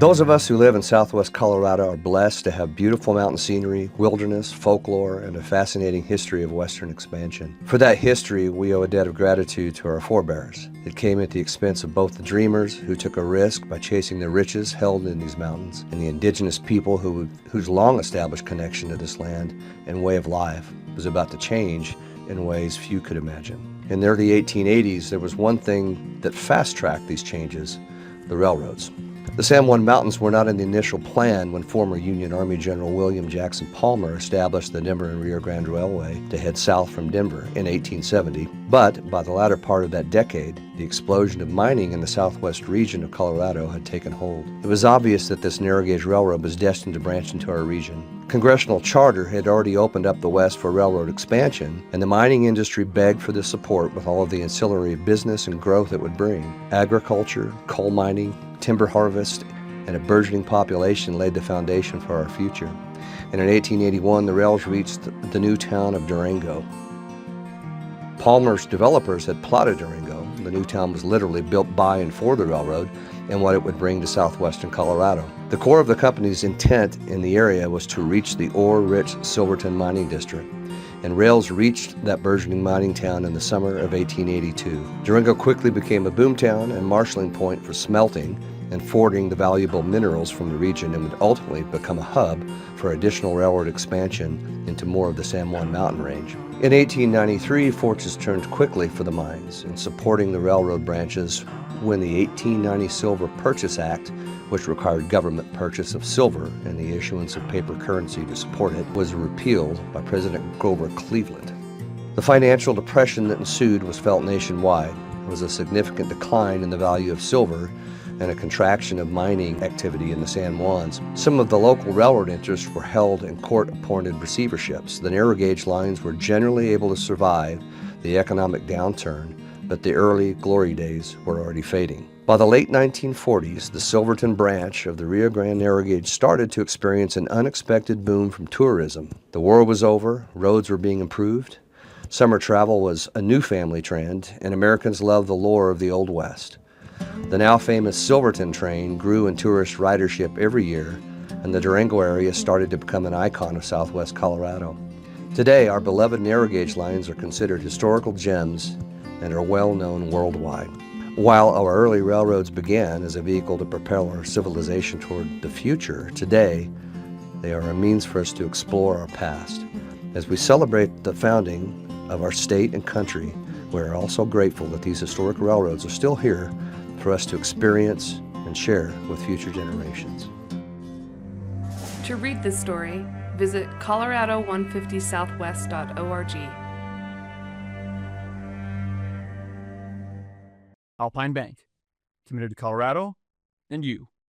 Those of us who live in southwest Colorado are blessed to have beautiful mountain scenery, wilderness, folklore, and a fascinating history of western expansion. For that history, we owe a debt of gratitude to our forebears. It came at the expense of both the dreamers who took a risk by chasing the riches held in these mountains, and the indigenous people whose long-established connection to this land and way of life was about to change in ways few could imagine. In the early 1880s, there was one thing that fast-tracked these changes: the railroads. The San Juan Mountains were not in the initial plan when former Union Army General William Jackson Palmer established the Denver and Rio Grande Railway to head south from Denver in 1870. But by the latter part of that decade, the explosion of mining in the southwest region of Colorado had taken hold. It was obvious that this narrow gauge railroad was destined to branch into our region. Congressional charter had already opened up the West for railroad expansion, and the mining industry begged for this support with all of the ancillary business and growth it would bring. Agriculture, coal mining, timber harvest, and a burgeoning population laid the foundation for our future. And in 1881, the rails reached the new town of Durango. Palmer's developers had plotted Durango. The new town was literally built by and for the railroad and what it would bring to southwestern Colorado. The core of the company's intent in the area was to reach the ore-rich Silverton mining district, and rails reached that burgeoning mining town in the summer of 1882. Durango quickly became a boomtown and marshaling point for smelting and forwarding the valuable minerals from the region, and would ultimately become a hub for additional railroad expansion into more of the San Juan mountain range. In 1893, fortunes turned quickly for the mines in supporting the railroad branches when the 1890 Silver Purchase Act, which required government purchase of silver and the issuance of paper currency to support it, was repealed by President Grover Cleveland. The financial depression that ensued was felt nationwide. There was a significant decline in the value of silver and a contraction of mining activity in the San Juans. Some of the local railroad interests were held in court-appointed receiverships. The narrow gauge lines were generally able to survive the economic downturn, but the early glory days were already fading. By the late 1940s, the Silverton branch of the Rio Grande narrow gauge started to experience an unexpected boom from tourism. The war was over, roads were being improved, summer travel was a new family trend, and Americans loved the lore of the Old West. The now famous Silverton train grew in tourist ridership every year, and the Durango area started to become an icon of southwest Colorado. Today, our beloved narrow gauge lines are considered historical gems and are well known worldwide. While our early railroads began as a vehicle to propel our civilization toward the future, today they are a means for us to explore our past. As we celebrate the founding of our state and country, we are also grateful that these historic railroads are still here for us to experience and share with future generations. To read this story, visit colorado150southwest.org. Alpine Bank, committed to Colorado and you.